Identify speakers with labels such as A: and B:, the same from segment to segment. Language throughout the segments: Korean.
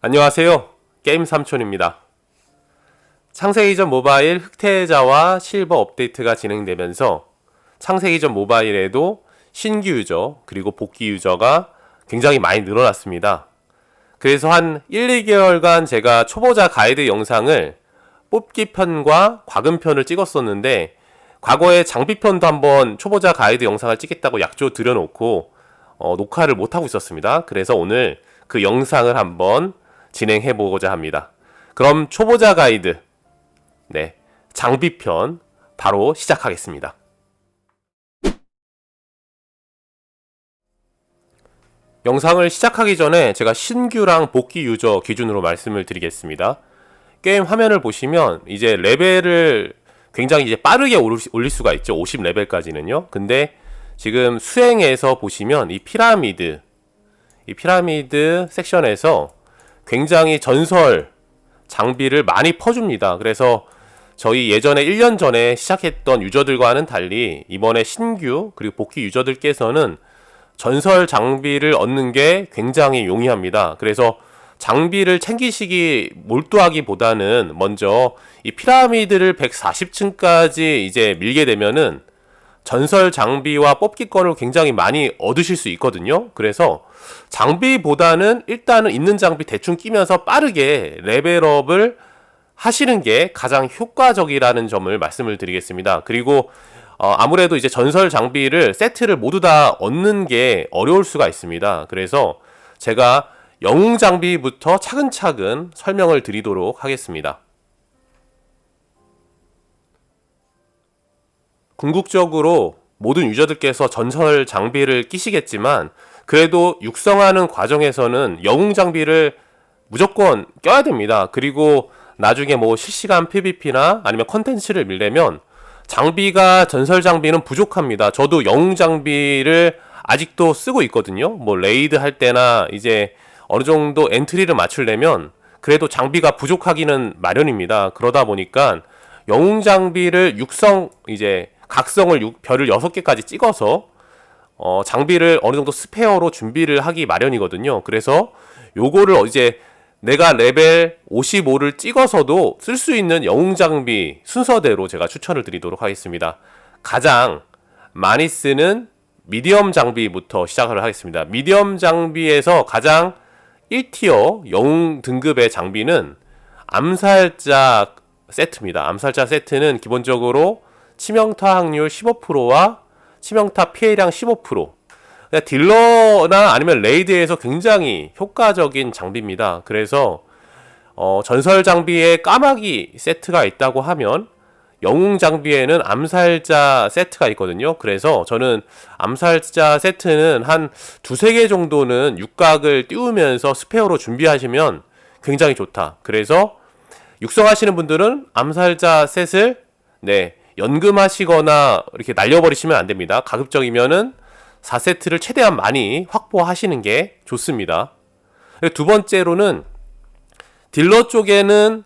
A: 안녕하세요. 게임 삼촌입니다. 창세기전 모바일 흑태자와 실버 업데이트가 진행되면서 창세기전 모바일에도 신규 유저 그리고 복귀 유저가 굉장히 많이 늘어났습니다. 그래서 한 1, 2개월간 제가 초보자 가이드 영상을 뽑기 편과 과금 편을 찍었었는데 과거에 장비 편도 한번 초보자 가이드 영상을 찍겠다고 약조 드려놓고 녹화를 못하고 있었습니다. 그래서 오늘 그 영상을 한번 진행해 보고자 합니다. 그럼 초보자 가이드 장비편 바로 시작하겠습니다. 영상을 시작하기 전에 제가 신규랑 복귀 유저 기준으로 말씀을 드리겠습니다. 게임 화면을 보시면 이제 레벨을 굉장히 이제 빠르게 올릴 수가 있죠. 50레벨까지는요. 근데 지금 수행에서 보시면 이 피라미드 섹션에서 굉장히 전설 장비를 많이 퍼줍니다. 그래서 저희 예전에 1년 전에 시작했던 유저들과는 달리 이번에 신규 그리고 복귀 유저들께서는 전설 장비를 얻는 게 굉장히 용이합니다. 그래서 장비를 챙기시기 몰두하기보다는 먼저 이 피라미드를 140층까지 이제 밀게 되면은 전설 장비와 뽑기권을 굉장히 많이 얻으실 수 있거든요. 그래서 장비보다는 일단은 있는 장비 대충 끼면서 빠르게 레벨업을 하시는 게 가장 효과적이라는 점을 말씀을 드리겠습니다. 그리고 아무래도 이제 전설 장비를 세트를 모두 다 얻는 게 어려울 수가 있습니다. 그래서 제가 영웅 장비부터 차근차근 설명을 드리도록 하겠습니다. 궁극적으로 모든 유저들께서 전설 장비를 끼시겠지만 그래도 육성하는 과정에서는 영웅 장비를 무조건 껴야 됩니다. 그리고 나중에 뭐 실시간 PVP나 아니면 컨텐츠를 밀려면 장비가 전설 장비는 부족합니다. 저도 영웅 장비를 아직도 쓰고 있거든요. 뭐 레이드 할 때나 이제 어느 정도 엔트리를 맞추려면 그래도 장비가 부족하기는 마련입니다. 그러다 보니까 영웅 장비를 육성 이제 각성을 별을 6개까지 찍어서 장비를 어느 정도 스페어로 준비를 하기 마련이거든요. 그래서 요거를 이제 내가 레벨 55를 찍어서도 쓸 수 있는 영웅 장비 순서대로 제가 추천을 드리도록 하겠습니다. 가장 많이 쓰는 미디엄 장비부터 시작을 하겠습니다. 미디엄 장비에서 가장 1티어 영웅 등급의 장비는 암살자 세트입니다. 암살자 세트는 기본적으로 치명타 확률 15%와 치명타 피해량 15%. 딜러나 아니면 레이드에서 굉장히 효과적인 장비입니다. 그래서 전설 장비에 까마귀 세트가 있다고 하면 영웅 장비에는 암살자 세트가 있거든요. 그래서 저는 암살자 세트는 한 2-3개 정도는 육각을 띄우면서 스페어로 준비하시면 굉장히 좋다. 그래서 육성하시는 분들은 암살자 셋을 연금하시거나 이렇게 날려버리시면 안 됩니다. 가급적이면은 4세트를 최대한 많이 확보하시는 게 좋습니다. 두 번째로는 딜러 쪽에는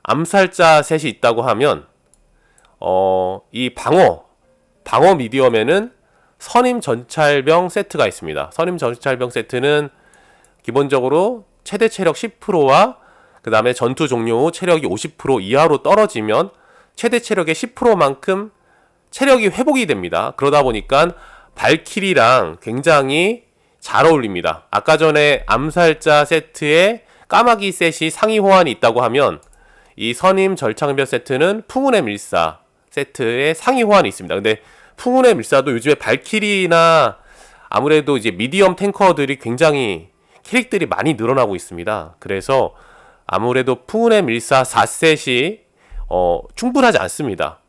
A: 암살자 셋이 있다고 하면 이 방어 미디엄에는 선임 전찰병 세트가 있습니다. 선임 전찰병 세트는 기본적으로 최대 체력 10%와 그 다음에 전투 종료 후 체력이 50% 이하로 떨어지면 최대 체력의 10%만큼 체력이 회복이 됩니다. 그러다 보니까 발키리랑 굉장히 잘 어울립니다. 아까 전에 암살자 세트에 까마귀 셋이 상위 호환이 있다고 하면 이 선임 절창병 세트는 풍운의 밀사 세트에 상위 호환이 있습니다. 근데 풍운의 밀사도 요즘에 발키리나 아무래도 이제 미디엄 탱커들이 굉장히 캐릭들이 많이 늘어나고 있습니다. 그래서 아무래도 풍운의 밀사 4셋이 충분하지 않습니다.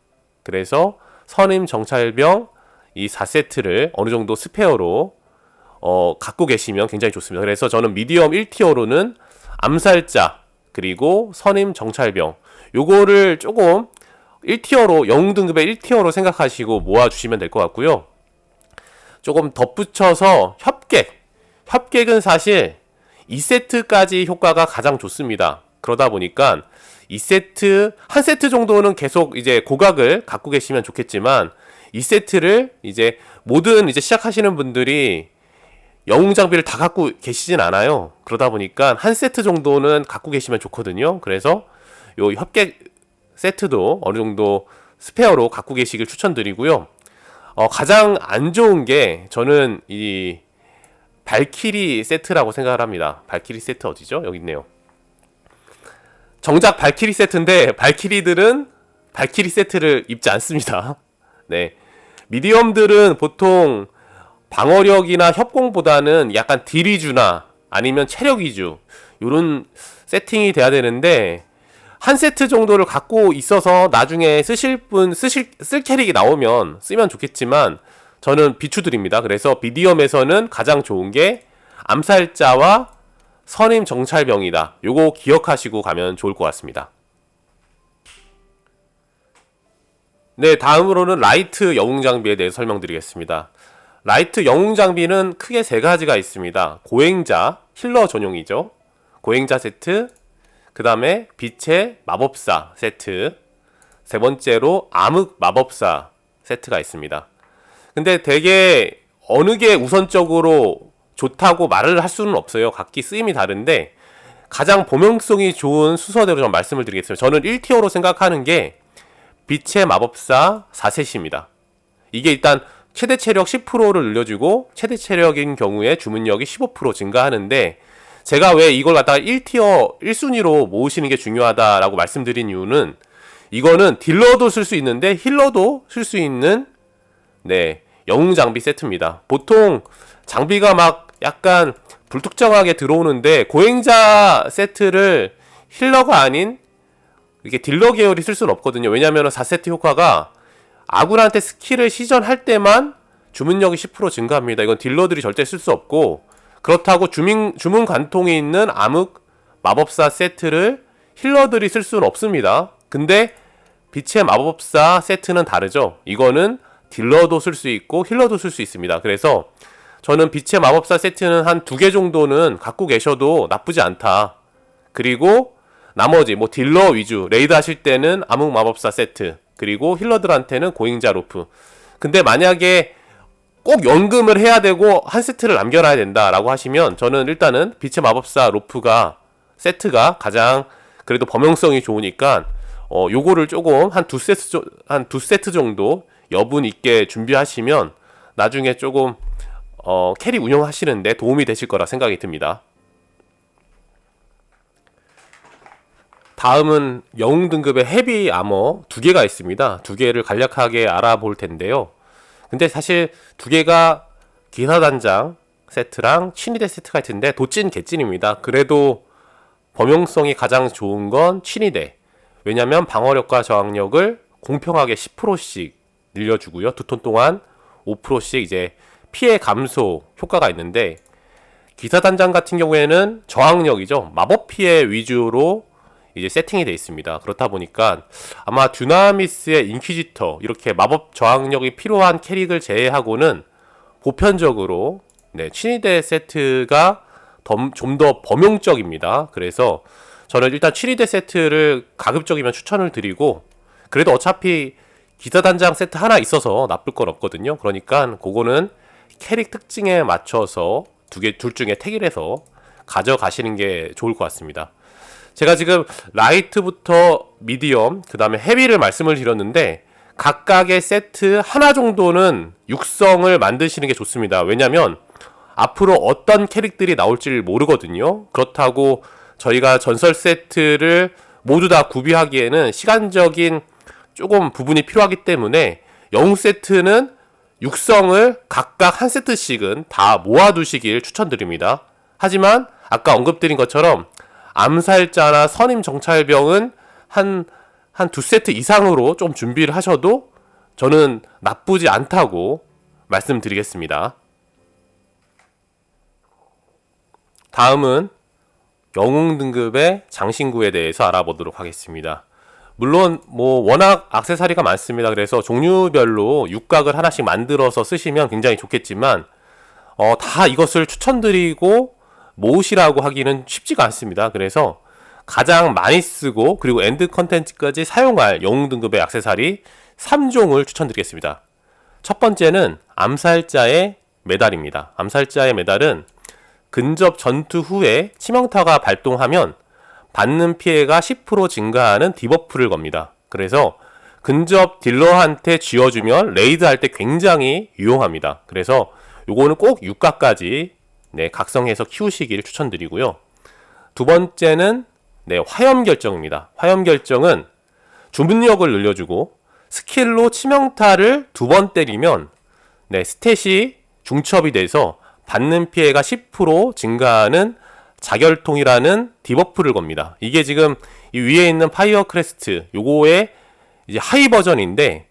A: 그래서 선임 정찰병 이 4세트를 어느 정도 스페어로 갖고 계시면 굉장히 좋습니다. 그래서 저는 미디엄 1티어로는 암살자 그리고 선임 정찰병 요거를 조금 1티어로 영웅 등급의 1티어로 생각하시고 모아주시면 될 것 같고요. 조금 덧붙여서 협객은 사실 2세트까지 효과가 가장 좋습니다. 그러다 보니까 2세트, 한 세트 정도는 계속 이제 고각을 갖고 계시면 좋겠지만 2세트를 이제 모든 이제 시작하시는 분들이 영웅 장비를 다 갖고 계시진 않아요. 그러다 보니까 한 세트 정도는 갖고 계시면 좋거든요. 그래서 요 협객 세트도 어느 정도 스페어로 갖고 계시길 추천드리고요. 가장 안 좋은 게 저는 이 발키리 세트라고 생각을 합니다. 발키리 세트 어디죠? 여기 있네요. 정작 발키리 세트인데 발키리들은 발키리 세트를 입지 않습니다. 네. 미디엄들은 보통 방어력이나 협공보다는 약간 딜 위주나 아니면 체력 위주 요런 세팅이 돼야 되는데 한 세트 정도를 갖고 있어서 나중에 쓸 캐릭이 나오면 쓰면 좋겠지만 저는 비추드립니다. 그래서 미디엄에서는 가장 좋은 게 암살자와 선임 정찰병이다. 요거 기억하시고 가면 좋을 것 같습니다. 네, 다음으로는 라이트 영웅 장비에 대해 설명드리겠습니다. 라이트 영웅 장비는 크게 세 가지가 있습니다. 고행자, 힐러 전용이죠. 고행자 세트, 그 다음에 빛의 마법사 세트, 세 번째로 암흑 마법사 세트가 있습니다. 근데 되게 어느 게 우선적으로 좋다고 말을 할 수는 없어요. 각기 쓰임이 다른데 가장 범용성이 좋은 순서대로 좀 말씀을 드리겠습니다. 저는 1티어로 생각하는 게 빛의 마법사 4셋입니다. 이게 일단 최대 체력 10%를 늘려주고 최대 체력인 경우에 주문력이 15% 증가하는데 제가 왜 이걸 갖다가 1티어 1순위로 모으시는 게 중요하다라고 말씀드린 이유는 이거는 딜러도 쓸 수 있는데 힐러도 쓸 수 있는 네, 영웅 장비 세트입니다. 보통 장비가 막 약간 불특정하게 들어오는데 고행자 세트를 힐러가 아닌 이게 딜러 계열이 쓸 수는 없거든요. 왜냐면 4세트 효과가 아군한테 스킬을 시전할 때만 주문력이 10% 증가합니다. 이건 딜러들이 절대 쓸 수 없고 그렇다고 주문 관통이 있는 암흑 마법사 세트를 힐러들이 쓸 수는 없습니다. 근데 빛의 마법사 세트는 다르죠. 이거는 딜러도 쓸 수 있고 힐러도 쓸 수 있습니다. 그래서 저는 빛의 마법사 세트는 한 2개 정도는 갖고 계셔도 나쁘지 않다. 그리고 나머지 뭐 딜러 위주 레이드 하실 때는 암흑 마법사 세트 그리고 힐러들한테는 고행자 로프. 근데 만약에 꼭 연금을 해야 되고 한 세트를 남겨놔야 된다라고 하시면 저는 일단은 빛의 마법사 로프가 세트가 가장 그래도 범용성이 좋으니까 요거를 조금 한 두 세트 정도 여분 있게 준비하시면 나중에 조금 캐릭 운영하시는데 도움이 되실 거라 생각이 듭니다. 다음은 영웅 등급의 헤비 아머 2개가 있습니다. 2개를 간략하게 알아볼 텐데요. 근데 사실 2개가 기사단장 세트랑 친위대 세트가 있는데 도찐 개찐입니다. 그래도 범용성이 가장 좋은 건 친위대. 왜냐면 방어력과 저항력을 공평하게 10%씩 늘려주고요. 2턴 동안 5%씩 이제 피해 감소 효과가 있는데 기사단장 같은 경우에는 저항력이죠. 마법 피해 위주로 이제 세팅이 되어 있습니다. 그렇다 보니까 아마 듀나미스의 인퀴지터 이렇게 마법 저항력이 필요한 캐릭을 제외하고는 보편적으로 네, 친위대 세트가 좀 더 범용적입니다. 그래서 저는 일단 친위대 세트를 가급적이면 추천을 드리고 그래도 어차피 기사단장 세트 하나 있어서 나쁠 건 없거든요. 그러니까 그거는 캐릭 특징에 맞춰서 둘 중에 택일해서 가져가시는 게 좋을 것 같습니다. 제가 지금 라이트부터 미디엄 그 다음에 헤비를 말씀을 드렸는데 각각의 세트 하나 정도는 육성을 만드시는 게 좋습니다. 왜냐면 앞으로 어떤 캐릭들이 나올지를 모르거든요. 그렇다고 저희가 전설 세트를 모두 다 구비하기에는 시간적인 조금 부분이 필요하기 때문에 영웅 세트는 육성을 각각 한 세트씩은 다 모아두시길 추천드립니다. 하지만 아까 언급드린 것처럼 암살자나 선임 정찰병은 한 2세트 이상으로 좀 준비를 하셔도 저는 나쁘지 않다고 말씀드리겠습니다. 다음은 영웅 등급의 장신구에 대해서 알아보도록 하겠습니다. 물론 뭐 워낙 액세서리가 많습니다. 그래서 종류별로 육각을 하나씩 만들어서 쓰시면 굉장히 좋겠지만 다 이것을 추천드리고 모으시라고 하기는 쉽지가 않습니다. 그래서 가장 많이 쓰고 그리고 엔드 컨텐츠까지 사용할 영웅 등급의 액세서리 3종을 추천드리겠습니다. 첫 번째는 암살자의 메달입니다. 암살자의 메달은 근접 전투 후에 치명타가 발동하면 받는 피해가 10% 증가하는 디버프를 겁니다. 그래서 근접 딜러한테 쥐어주면 레이드 할 때 굉장히 유용합니다. 그래서 요거는 꼭 육가까지 각성해서 키우시기를 추천드리고요. 두 번째는 화염 결정입니다. 화염 결정은 주문력을 늘려주고 스킬로 치명타를 2번 때리면 스탯이 중첩이 돼서 받는 피해가 10% 증가하는 자결통이라는 디버프를 겁니다. 이게 지금 이 위에 있는 파이어 크레스트 요거의 이제 하이 버전인데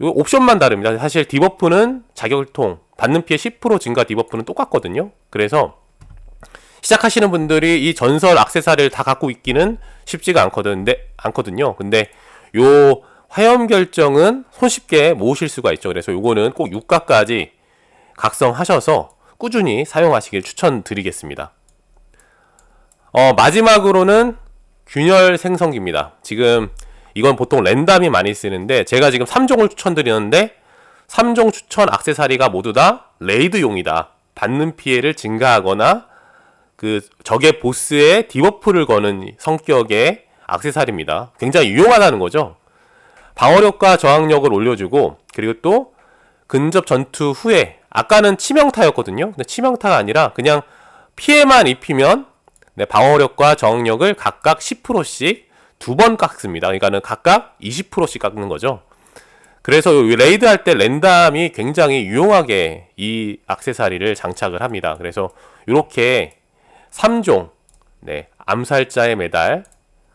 A: 요 옵션만 다릅니다. 사실 디버프는 자결통, 받는 피해 10% 증가 디버프는 똑같거든요. 그래서 시작하시는 분들이 이 전설 액세서리를 다 갖고 있기는 쉽지가 않거든요. 근데 요 화염 결정은 손쉽게 모으실 수가 있죠. 그래서 요거는 꼭 6가까지 각성하셔서 꾸준히 사용하시길 추천드리겠습니다. 마지막으로는 균열 생성기입니다. 지금 이건 보통 랜덤이 많이 쓰는데 제가 지금 3종을 추천드리는데 3종 추천 액세서리가 모두 다 레이드용이다. 받는 피해를 증가하거나 그 적의 보스에 디버프를 거는 성격의 액세서리입니다. 굉장히 유용하다는 거죠. 방어력과 저항력을 올려주고 그리고 또 근접 전투 후에 아까는 치명타였거든요. 근데 치명타가 아니라 그냥 피해만 입히면 방어력과 저항력을 각각 10%씩 2번 깎습니다. 그러니까는 각각 20%씩 깎는 거죠. 그래서 레이드 할 때 랜덤이 굉장히 유용하게 이 액세서리를 장착을 합니다. 그래서 이렇게 3종 암살자의 메달,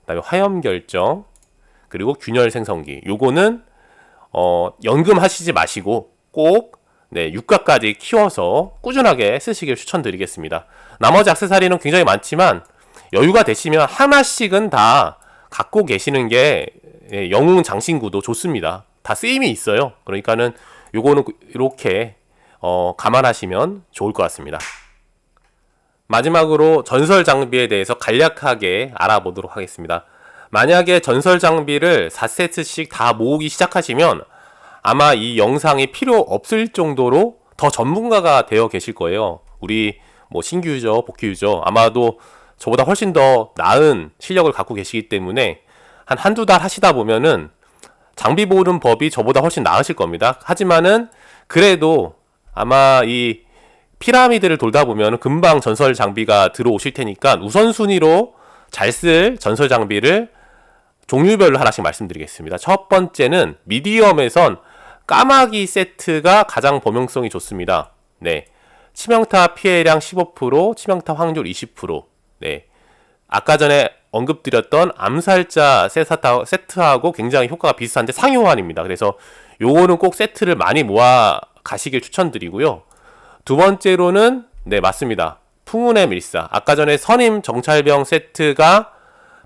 A: 그다음에 화염 결정, 그리고 균열 생성기. 요거는 연금하시지 마시고 꼭 6가까지 키워서 꾸준하게 쓰시길 추천드리겠습니다. 나머지 액세서리는 굉장히 많지만 여유가 되시면 하나씩은 다 갖고 계시는 게 영웅 장신구도 좋습니다. 다 쓰임이 있어요. 그러니까는 요거는 이렇게 감안하시면 좋을 것 같습니다. 마지막으로 전설 장비에 대해서 간략하게 알아보도록 하겠습니다. 만약에 전설 장비를 4세트씩 다 모으기 시작하시면 아마 이 영상이 필요 없을 정도로 더 전문가가 되어 계실 거예요. 우리 신규 유저, 복귀 유저 아마도 저보다 훨씬 더 나은 실력을 갖고 계시기 때문에 한두 달 하시다 보면은 장비 모으는 법이 저보다 훨씬 나으실 겁니다. 하지만은 그래도 아마 이 피라미드를 돌다 보면 금방 전설 장비가 들어오실 테니까 우선순위로 잘 쓸 전설 장비를 종류별로 하나씩 말씀드리겠습니다. 첫 번째는 미디엄에선 까마귀 세트가 가장 범용성이 좋습니다. 치명타 피해량 15%, 치명타 확률 20%. 아까 전에 언급드렸던 암살자 세트하고 굉장히 효과가 비슷한데 상위 호환입니다. 그래서 요거는 꼭 세트를 많이 모아 가시길 추천드리고요. 두 번째로는 맞습니다. 풍운의 밀사. 아까 전에 선임 정찰병 세트가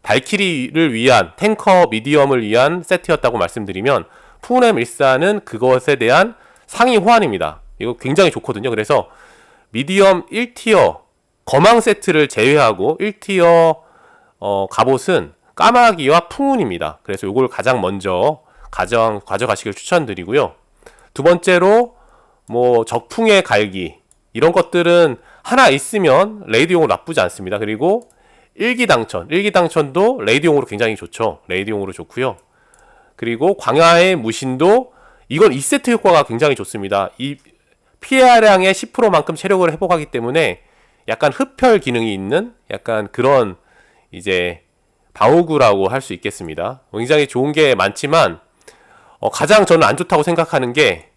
A: 발키리를 위한 탱커 미디엄을 위한 세트였다고 말씀드리면 풍운의 밀사는 그것에 대한 상위 호환입니다. 이거 굉장히 좋거든요. 그래서 미디엄 1티어 거망 세트를 제외하고 1티어 갑옷은 까마귀와 풍운입니다. 그래서 이걸 가장 먼저 가져가시길 추천드리고요. 두 번째로 적풍의 갈기 이런 것들은 하나 있으면 레이드용으로 나쁘지 않습니다. 그리고 일기당천도 레이드용으로 굉장히 좋죠. 레이드용으로 좋고요. 그리고 광야의 무신도 이건 2세트 효과가 굉장히 좋습니다. 이 피해량의 10%만큼 체력을 회복하기 때문에 약간 흡혈 기능이 있는 약간 그런 이제 방어구라고 할 수 있겠습니다. 굉장히 좋은 게 많지만 가장 저는 안 좋다고 생각하는 게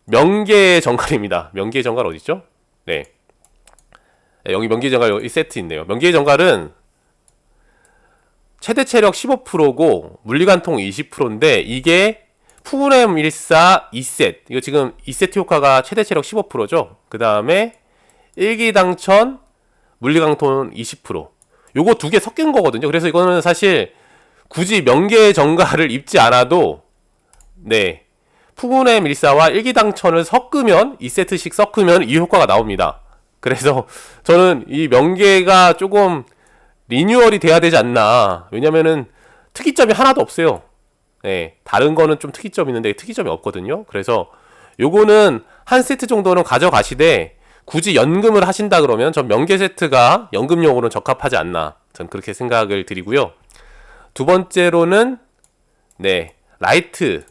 A: 명계의 정갈입니다. 명계의 정갈 어딨죠? 여기 명계의 정갈 여기 세트 있네요. 명계의 정갈은 최대 체력 15%고 물리관통 20%인데 이게 풍운의 밀사 2셋 이거 지금 2세트 효과가 최대 체력 15%죠. 그 다음에 일기당천 물리강톤 20% 요거 두 개 섞인 거거든요. 그래서 이거는 사실 굳이 명계의 정갈을 입지 않아도 풍운의 밀사와 일기당천을 섞으면 2세트씩 섞으면 이 효과가 나옵니다. 그래서 저는 이 명계가 조금 리뉴얼이 돼야 되지 않나. 왜냐면은 특이점이 하나도 없어요. 다른 거는 좀 특이점이 있는데 특이점이 없거든요. 그래서 요거는 한 세트 정도는 가져가시되 굳이 연금을 하신다 그러면 전 명계 세트가 연금용으로는 적합하지 않나, 전 그렇게 생각을 드리고요. 두 번째로는 라이트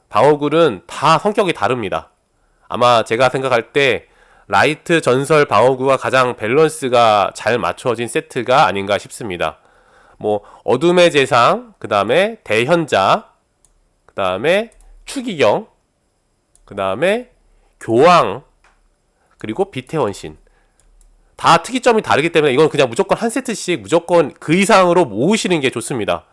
A: 방어굴은 다 성격이 다릅니다. 아마 제가 생각할 때 라이트 전설 방어구가 가장 밸런스가 잘 맞춰진 세트가 아닌가 싶습니다. 뭐 어둠의 재상, 그 다음에 대현자, 그 다음에 추기경, 그 다음에 교황, 그리고 빛의 원신, 다 특이점이 다르기 때문에 이건 그냥 무조건 한 세트씩 무조건 그 이상으로 모으시는 게 좋습니다.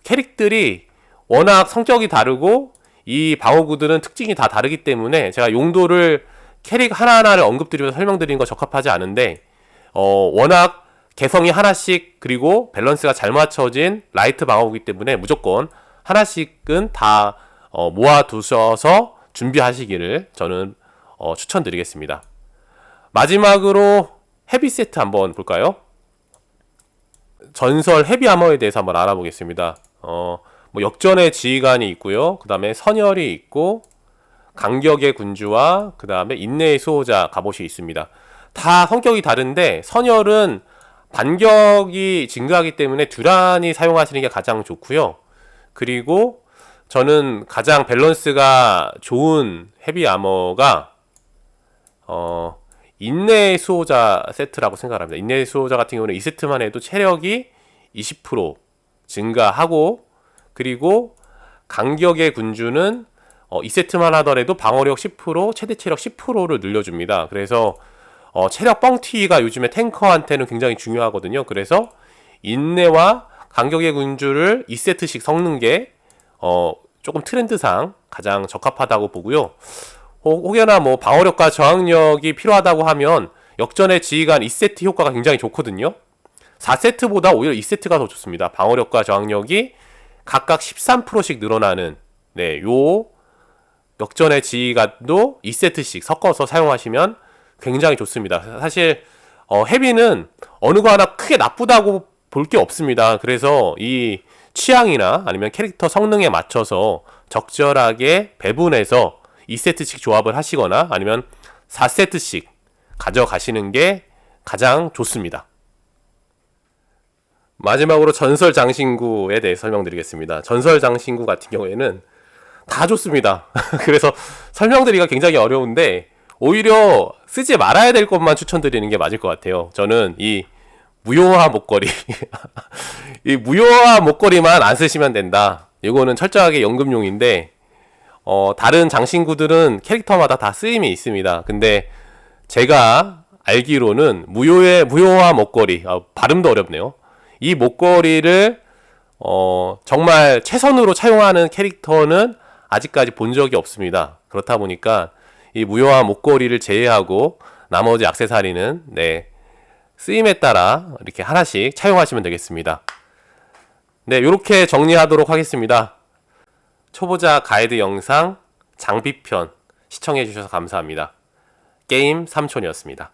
A: 캐릭들이 워낙 성격이 다르고 이 방어구들은 특징이 다 다르기 때문에 제가 용도를 캐릭 하나하나를 언급드리면서 설명드리는 거 적합하지 않은데, 워낙 개성이 하나씩 그리고 밸런스가 잘 맞춰진 라이트 방어구이기 때문에 무조건 하나씩은 다 모아두셔서 준비하시기를 저는 추천드리겠습니다. 마지막으로 헤비 세트 한번 볼까요? 전설 헤비 아머에 대해서 한번 알아보겠습니다. 뭐 역전의 지휘관이 있고요. 그 다음에 선열이 있고, 강격의 군주와 그 다음에 인내의 수호자 갑옷이 있습니다. 다 성격이 다른데 선열은 반격이 증가하기 때문에 듀란이 사용하시는 게 가장 좋고요. 그리고 저는 가장 밸런스가 좋은 헤비 아머가 인내의 수호자 세트라고 생각합니다. 인내의 수호자 같은 경우는 2세트만 해도 체력이 20% 증가하고, 그리고 강격의 군주는 2세트만 하더라도 방어력 10%, 최대 체력 10%를 늘려줍니다. 그래서 체력 뻥튀기가 요즘에 탱커한테는 굉장히 중요하거든요. 그래서 인내와 강격의 군주를 2세트씩 섞는 게 조금 트렌드상 가장 적합하다고 보고요. 혹여나 뭐 방어력과 저항력이 필요하다고 하면 역전의 지휘관 2세트 효과가 굉장히 좋거든요. 4세트보다 오히려 2세트가 더 좋습니다. 방어력과 저항력이 각각 13%씩 늘어나는 요 역전의 지휘관도 2세트씩 섞어서 사용하시면 굉장히 좋습니다. 사실 헤비는 어느 거 하나 크게 나쁘다고 볼 게 없습니다. 그래서 이 취향이나 아니면 캐릭터 성능에 맞춰서 적절하게 배분해서 2세트씩 조합을 하시거나 아니면 4세트씩 가져가시는 게 가장 좋습니다. 마지막으로 전설 장신구에 대해 설명드리겠습니다. 전설 장신구 같은 경우에는 다 좋습니다. 그래서 설명드리기가 굉장히 어려운데 오히려 쓰지 말아야 될 것만 추천드리는 게 맞을 것 같아요. 저는 이 무효화 목걸이 이 무효화 목걸이만 안 쓰시면 된다. 이거는 철저하게 연금용인데 다른 장신구들은 캐릭터마다 다 쓰임이 있습니다. 근데 제가 알기로는 무효화 목걸이, 발음도 어렵네요. 이 목걸이를 정말 최선으로 차용하는 캐릭터는 아직까지 본 적이 없습니다. 그렇다 보니까 이 무효화 목걸이를 제외하고 나머지 액세서리는 쓰임에 따라 이렇게 하나씩 차용하시면 되겠습니다. 이렇게 정리하도록 하겠습니다. 초보자 가이드 영상 장비편 시청해 주셔서 감사합니다. 게임 삼촌이었습니다.